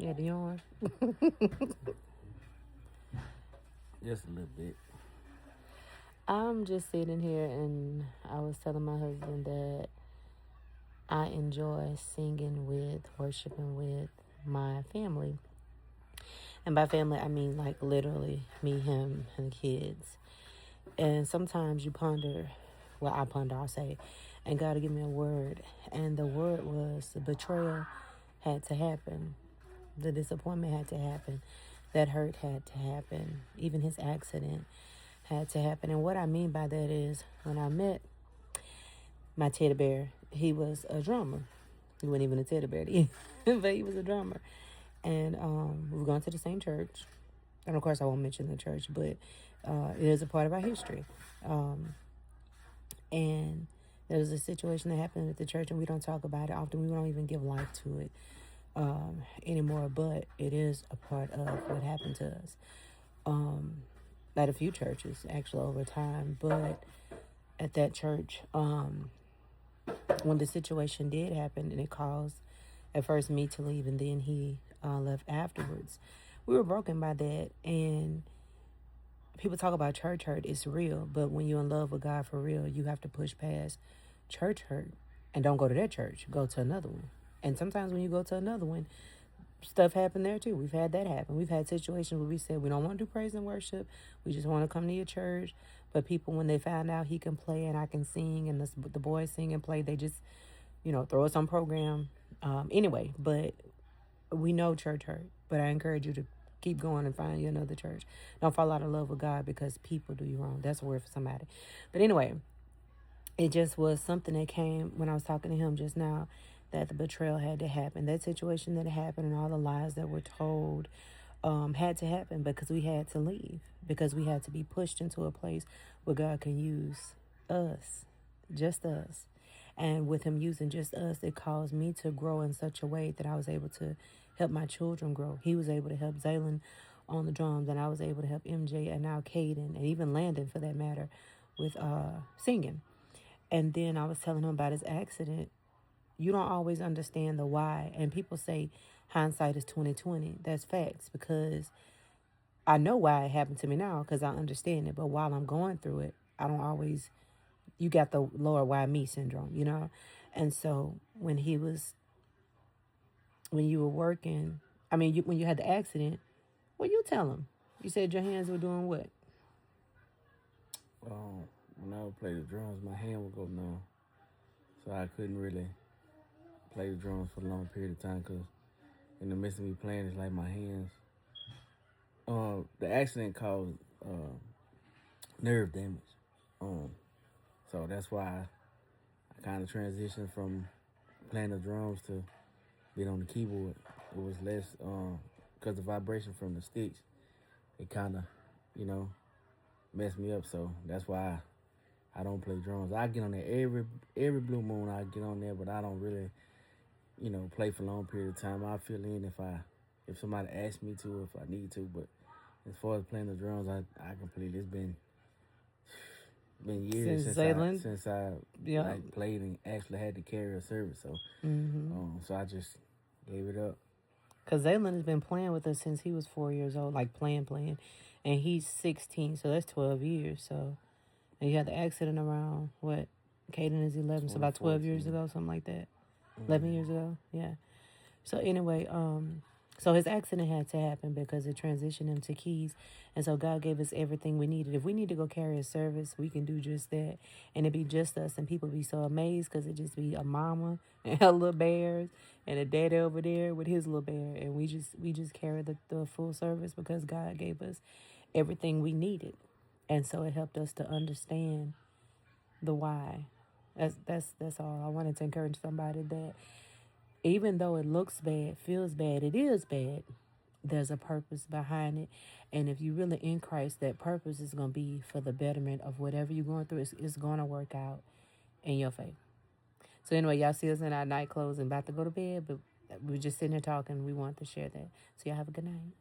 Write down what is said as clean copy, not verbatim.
Yeah, the yarn. Just a little bit. I'm just sitting here and I was telling my husband that I enjoy singing with, worshiping with my family. And by family, I mean like literally me, him, and the kids. And sometimes you ponder, well, I ponder, I'll say, and God will give me a word. And the word was the betrayal had to happen. The disappointment had to happen. That hurt had to happen. Even his accident had to happen. And what I mean by that is when I met my teddy bear, he was a drummer. He wasn't even a teddy bear then, but he was a drummer. And we were going to the same church. And of course, I won't mention the church, but it is a part of our history. And there was a situation that happened at the church, and we don't talk about it often. We don't even give life to it anymore, but it is a part of what happened to us at a few churches, actually, over time. But at that church, when the situation did happen, and it caused at first me to leave, and then he left afterwards, we were broken by that. And people talk about church hurt. It's real, but when you're in love with God for real, you have to push past church hurt and don't go to that church. Go to another one. And sometimes when you go to another one, stuff happened there too. We've had that happen. We've had situations where we said we don't want to do praise and worship. We just want to come to your church. But people, when they found out he can play and I can sing and the boys sing and play, they just, throw us on program. Anyway, but we know church hurt. But I encourage you to keep going and find you another church. Don't fall out of love with God because people do you wrong. That's a word for somebody. But anyway, it just was something that came when I was talking to him just now, that the betrayal had to happen. That situation that happened and all the lies that were told had to happen because we had to leave, because we had to be pushed into a place where God can use us, just us. And with him using just us, it caused me to grow in such a way that I was able to help my children grow. He was able to help Zaylin on the drums, and I was able to help MJ and now Caden, and even Landon for that matter, with singing. And then I was telling him about his accident. You don't always understand the why. And people say hindsight is 20/20. That's facts, because I know why it happened to me now because I understand it. But while I'm going through it, I don't always, you got the Lord, why me syndrome. And so when you were working, when you had the accident, well, you tell him. You said your hands were doing what? When I would play the drums, my hand would go numb. So I couldn't really play the drums for a long period of time because in the midst of me playing, it's like my hands. The accident caused nerve damage. So that's why I kind of transitioned from playing the drums to being on the keyboard. It was less because the vibration from the sticks, it kind of, messed me up. So that's why I don't play drums. I get on there every blue moon. I get on there, but I don't really, play for a long period of time. I fill in if somebody asks me to, if I need to. But as far as playing the drums, I completely. It's been years since I played and actually had to carry a service. So so I just gave it up. Because Zaylin has been playing with us since he was 4 years old, like playing. And he's 16, so that's 12 years. So, and you had the accident around, what? Caden is 11, so about 12 years ago, something like that. 11 years ago, yeah. So anyway, so his accident had to happen because it transitioned him to keys. And so God gave us everything we needed. If we need to go carry a service, we can do just that. And it'd be just us. And people be so amazed because it just be a mama and her little bears and a daddy over there with his little bear. And we just carry the full service because God gave us everything we needed. And so it helped us to understand the why. That's all. I wanted to encourage somebody that even though it looks bad, feels bad, it is bad, there's a purpose behind it. And if you really in Christ, that purpose is going to be for the betterment of whatever you're going through. It's going to work out in your favor. So anyway, y'all see us in our night clothes and about to go to bed, but we're just sitting here talking. We want to share that. So y'all have a good night.